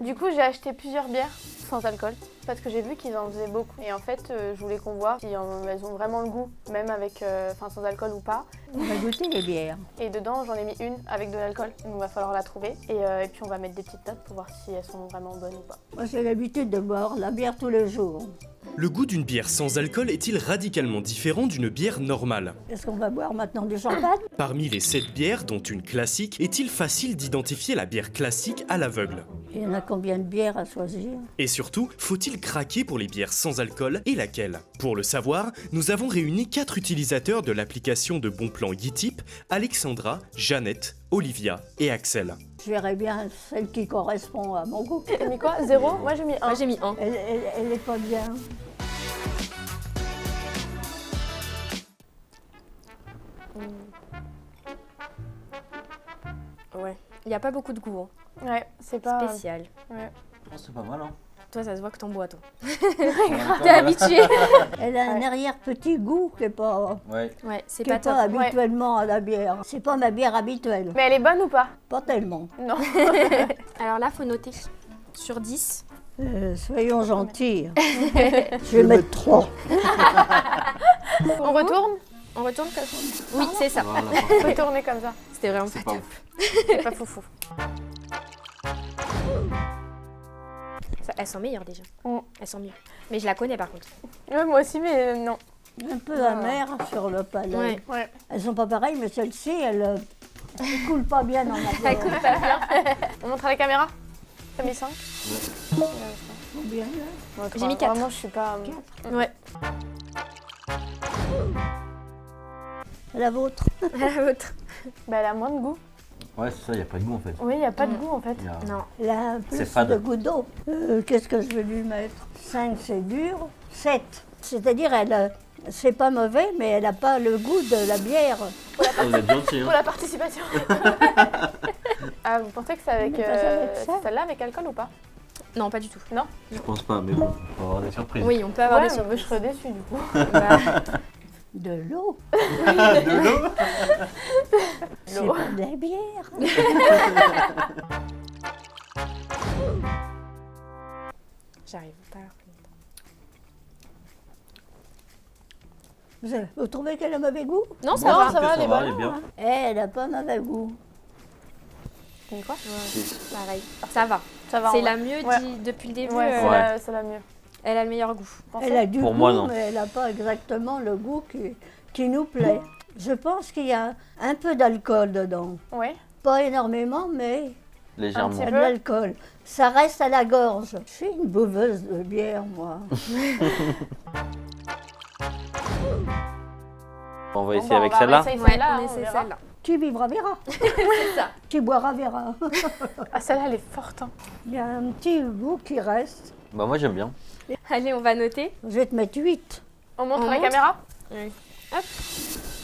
Du coup, j'ai acheté plusieurs bières sans alcool parce que j'ai vu qu'ils en faisaient beaucoup. Et en fait, je voulais qu'on voit si elles ont vraiment le goût, même avec, sans alcool ou pas. On va goûter les bières. Et dedans, j'en ai mis une avec de l'alcool. Donc, il va falloir la trouver. Et puis, on va mettre des petites notes pour voir si elles sont vraiment bonnes ou pas. Moi, j'ai l'habitude de boire la bière tous les jours. Le goût d'une bière sans alcool est-il radicalement différent d'une bière normale? Est-ce qu'on va boire maintenant du champagne? Parmi les 7 bières, dont une classique, est-il facile d'identifier la bière classique à l'aveugle? Il y en a combien de bières à choisir? Et surtout, faut-il craquer pour les bières sans alcool et laquelle? Pour le savoir, nous avons réuni 4 utilisateurs de l'application de bon plan Yitip, Alexandra, Jeannette, Olivia et Axel. Je verrai bien celle qui correspond à mon goût. T'as mis quoi? 0? Moi, j'ai mis 1. Moi j'ai mis 1. Elle est pas bien. Ouais. Il n'y a pas beaucoup de goût. Ouais, c'est pas... Spécial. Ouais. Oh, c'est pas mal, hein. Toi, ça se voit que t'en bois, toi. T'es T'es habitué. Elle a un arrière-petit goût qui n'est pas, Ouais. Ouais, c'est qui est pas top. pas habituellement à la bière. C'est pas ma bière habituelle. Mais elle est bonne ou pas? Pas tellement. Non. Alors là, faut noter. Sur 10. Soyons gentils. Je vais mettre 3. On retourne? On retourne comme ça? Oui, c'est ça. Voilà, parfait. Retourner comme ça. C'était vraiment C'est pas pas top. ouf. C'est pas foufou. Elles sont meilleures déjà. Mm. Elles sont mieux. Mais je la connais par contre. Ouais, moi aussi, mais non. Un peu amère sur le palais. Ouais. Ouais. Elles sont pas pareilles, mais celle-ci, elle coule pas bien dans ma Elle bière. coule pas bien. On montre à la caméra? T'as mis 5? Combien, là? J'ai mis 4. Vraiment, je suis pas... Ouais. La vôtre. La vôtre. Bah, elle a moins de goût. Ouais, c'est ça, y a pas de goût en fait. Oui, il n'y a pas de goût en fait. Y a- Non. Elle a un C'est plus fade. de goût d'eau. Qu'est-ce que je vais lui mettre? 5, c'est dur. 7. C'est-à-dire, c'est pas mauvais, mais elle n'a pas le goût de la bière. Ah, vous êtes gentil, Pour hein. la participation. Ah, vous pensez que c'est avec, Mais pas avec ça. c'est celle-là avec alcool ou pas? Non, pas du tout. Non? Je pense pas, mais bon, on va avoir des surprises. Oui, on peut avoir Ouais, des mais surprises. je serais déçue du coup. Bah, De l'eau. De l'eau. C'est L'eau. pas de la bière. j'arrive pas. Vous trouvez qu'elle a mauvais goût? Non, ça Non, va. ça va, elle est bonne. elle est bien. Elle n'a pas mauvais goût. T'as mis quoi? Pareil. Ça va. Ça va. C'est en la vrai. mieux Ouais. depuis le début. Ouais, Ouais. c'est la mieux. Elle a le meilleur goût. Pensez? Elle a du Pour goût, moi, non. mais elle n'a pas exactement le goût qui nous plaît. Je pense qu'il y a un peu d'alcool dedans. Ouais. Pas énormément, mais Légèrement. il y a de l'alcool. Ça reste à la gorge. Je suis une bouveuse de bière, moi. On va essayer Bon, avec on va celle-là. essayer Ouais, celle-là, on hein, essaie verra. celle-là. Qui vivra verra. C'est ça. Qui boira verra. Ah, celle-là, elle est forte. Hein. Il y a un petit goût qui reste. Bah, moi j'aime bien. Allez, on va noter. Je vais te mettre 8. On montre On à la montre caméra? Oui. Hop.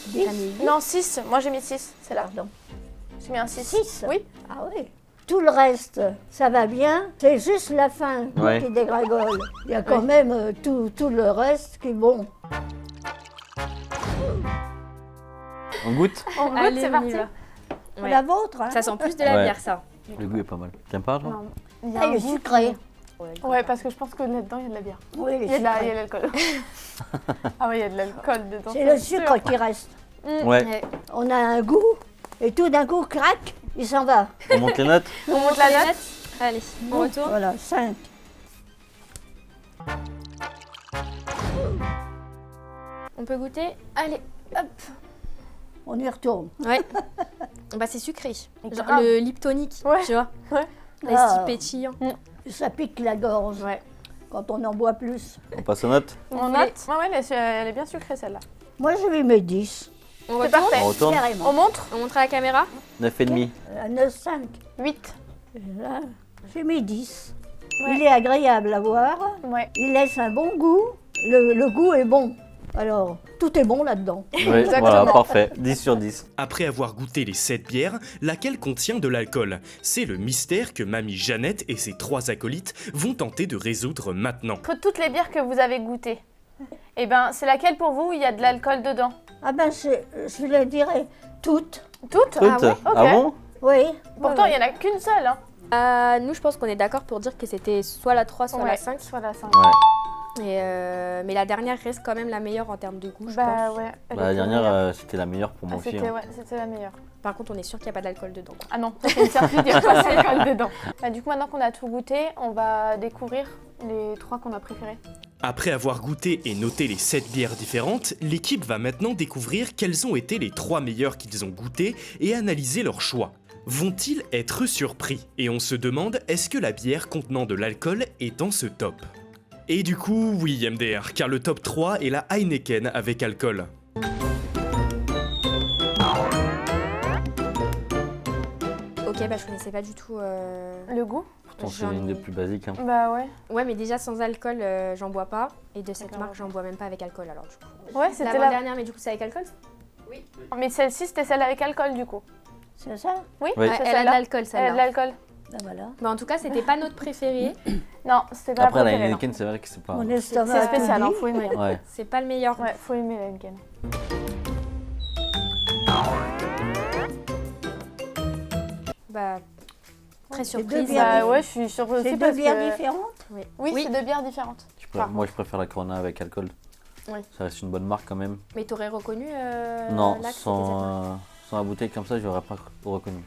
10. Non, 6. Moi, j'ai mis 6. C'est là. Pardon. J'ai mis un 6. 6. Oui. Ah oui. Tout le reste, ça va bien. C'est juste la fin Ouais. qui dégringole. Il y a quand même tout le reste qui est bon. On goûte. On goûte, Allez, c'est on y parti. va. Ouais. La vôtre, hein? Ça sent plus de la Ouais. bière, ça. Le goût est pas mal. T'aimes pas, toi? Non. Il y a Ah, un il est goût. sucré. Ouais, parce que je pense que là-dedans, il y a de la bière. Oui, il Il est y a de sucré. l'alcool. Ah oui, il y a de l'alcool dedans. C'est le sûr. sucre qui reste. Ouais. Ouais. On a un goût, et tout d'un coup, crac, il s'en va. On monte les notes. On monte la note. Allez, on retourne. Voilà, 5. On peut goûter. Allez, hop. On y retourne. Ouais. Bah, c'est sucré. Genre grave. le lip tonic, Ouais. tu vois. Ouais. Les Ah. petits pétillants. Ça pique la gorge Ouais. quand on en boit plus. On passe aux notes. On note. Ouais, ouais, elle est bien sucrée celle-là. Moi, je vais mettre 10. On C'est retourne. parfait. On retourne. Carrément. On montre? On montre à la caméra. 9,5. 9,5. 8. Là, j'ai mis 10. Ouais. Il est agréable à voir. Ouais. Il laisse un bon goût. Le goût est bon. Alors, tout est bon là-dedans. Oui, Exactement. voilà, parfait. 10 sur 10. Après avoir goûté les 7 bières, laquelle contient de l'alcool? C'est le mystère que mamie Jeannette et ses 3 acolytes vont tenter de résoudre maintenant. Entre toutes les bières que vous avez goûtées, eh ben, c'est laquelle pour vous où il y a de l'alcool dedans? Ah ben, je le dirais toutes. Toutes? Toutes? Ok. Ah bon? Oui. Pourtant, oui, il n'y en a qu'une seule. Hein. Nous, je pense qu'on est d'accord pour dire que c'était soit la 3, soit Ouais, la 5. soit la 5. Ouais. Mais la dernière reste quand même la meilleure en termes de goût, je Bah pense. ouais. elle Bah, la était dernière, meilleure. c'était la meilleure pour moi Ah, aussi. c'était hein. ouais, c'était la meilleure. Par contre, on est sûr qu'il n'y a pas d'alcool dedans, quoi. Ah non, ça, c'est une certitude, il n'y a pas d'alcool dedans. Bah, du coup, maintenant qu'on a tout goûté, on va découvrir les 3 qu'on a préférés. Après avoir goûté et noté les 7 bières différentes, l'équipe va maintenant découvrir quelles ont été les 3 meilleures qu'ils ont goûtées et analyser leur choix. Vont-ils être surpris? Et on se demande, est-ce que la bière contenant de l'alcool est dans ce top? Et du coup, oui MDR, car le top 3 est la Heineken avec alcool. Ok, bah je connaissais pas du tout. Le goût? Pourtant, c'est J'en l'une des ai- plus basiques. Hein. Bah ouais. Ouais, mais déjà sans alcool, j'en bois pas. Et de cette D'accord. marque, j'en bois même pas avec alcool, alors du coup. Ouais, c'était la... L'avant-dernière, mais du coup, c'est avec alcool? Mais celle-ci, c'était celle avec alcool, du coup. C'est ça? Oui, Oui. c'est Elle a de celle-là. l'alcool, Elle a de celle-là. l'alcool. Ben voilà. Bah, en tout cas, c'était pas notre préféré. Non, c'était pas Après, la la préférée, non. Heineken, c'est vrai que c'est pas. Mon C'est estomac a tout spécial, hein, dit. faut aimer. Ouais. C'est pas le meilleur. Ouais, faut aimer la Heineken. Bah, très C'est deux surprise. bières. Bah ouais, je suis surprise C'est aussi deux parce bières que... différentes? Oui, Oui. c'est 2 bières différentes. Moi, je préfère la Corona avec alcool. Oui. Ça reste une bonne marque quand même. Mais t'aurais reconnu Non, là que c'était cette marque sans la bouteille comme ça, j'aurais pas reconnu.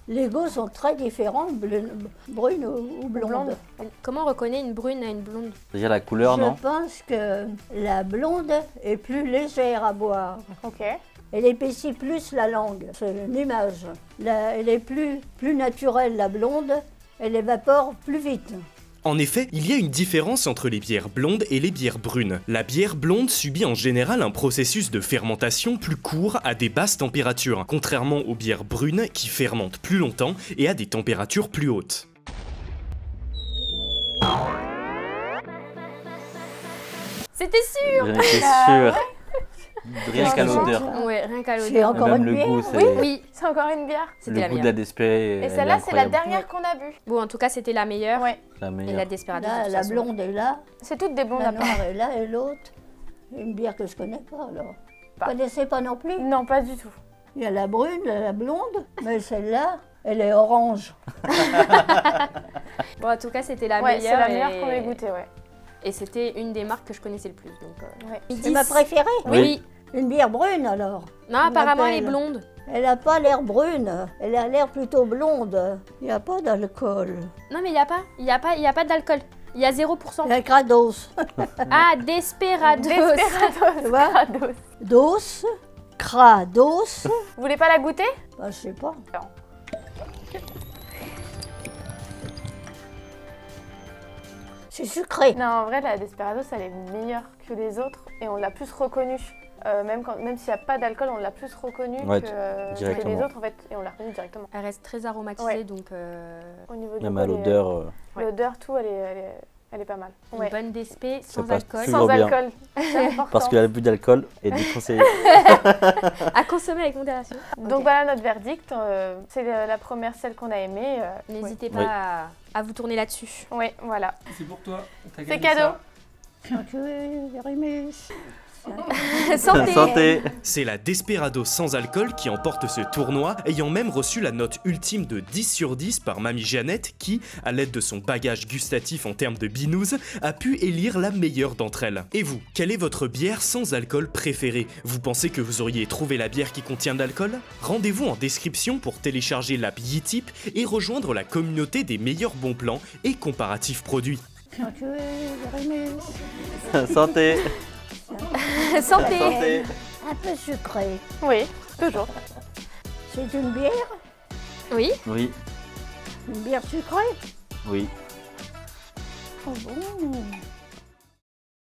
Les goûts sont très différents, brunes ou blondes. Blonde. Comment on reconnaît une brune à une blonde? Déjà la couleur, Je non? pense que la blonde est plus légère à boire. Ok. Elle épaissit plus la langue. C'est une image. Elle est plus naturelle, la blonde. Elle évapore plus vite. En effet, il y a une différence entre les bières blondes et les bières brunes. La bière blonde subit en général un processus de fermentation plus court à des basses températures, contrairement aux bières brunes qui fermentent plus longtemps et à des températures plus hautes. C'était sûr! J'en étais Bah, sûr. Rien qu'à c'est l'odeur. ça. Ouais, rien qu'à C'est l'odeur. encore Même une le bière? goût, c'est. Oui, C'est encore une bière. c'était la Le goût de meilleure. la Despé. Et celle-là, c'est la dernière qu'on a bu. Bon, en tout cas, c'était la meilleure. Ouais. La Et meilleure. la Desperado. de Là, toute la façon. blonde est là, C'est toutes des blondes la à part. noire est là et l'autre. Une bière que je connais pas alors. Pas. Vous connaissez pas non plus? Non, pas du tout. Il y a la brune, la blonde, mais celle-là, elle est orange. Bon, en tout cas, c'était la Ouais, meilleure. c'est la meilleure et- qu'on ait goûté, ouais. Et c'était une des marques que je connaissais le plus. Donc, Ouais. C'est ma préférée. Oui. Une bière brune alors. Non, apparemment, elle est appelle. blonde. Elle n'a pas l'air brune, elle a l'air plutôt blonde. Il n'y a pas d'alcool. Non, mais il n'y a pas d'alcool. Il y a 0%. Il y a Grados. Ah, Desperados. Desperados. Tu vois? Grados. Dos, Crados. Vous voulez pas la goûter? Bah, je sais pas. Non. C'est sucré. Non, en vrai, la Desperados, elle est meilleure que les autres et on l'a plus reconnue. Même s'il n'y a pas d'alcool, on l'a plus reconnue Ouais, que les directement. autres, en fait, et on l'a reconnue directement. Elle reste très aromatisée, Ouais. donc Au niveau du Même goût, à elle est- l'odeur. Ouais. L'odeur, tout, elle est pas mal. une Ouais. bonne Despé sans passe alcool. toujours Sans bien. alcool. C'est important. Parce que l'abus d'alcool est déconseillé. À consommer avec modération. Donc Ok. voilà notre verdict. C'est la première, celle qu'on a aimée. N'hésitez pas Oui. à vous tourner là-dessus. Oui, voilà. C'est pour toi. T'as C'est gagné cadeau. ça. Thank you very much. Santé. Santé. C'est la Desperado sans alcool qui emporte ce tournoi, ayant même reçu la note ultime de 10 sur 10 par Mamie Jeannette qui, à l'aide de son bagage gustatif en termes de binouze, a pu élire la meilleure d'entre elles. Et vous, quelle est votre bière sans alcool préférée? Vous pensez que vous auriez trouvé la bière qui contient de l'alcool? Rendez-vous en description pour télécharger l'app YiTip et rejoindre la communauté des meilleurs bons plans et comparatifs produits. Thank you very much. Santé. Santé. Santé. Un peu sucré. Oui, toujours. C'est une bière? Oui. Oui. Une bière sucrée? Oui. Oh bon.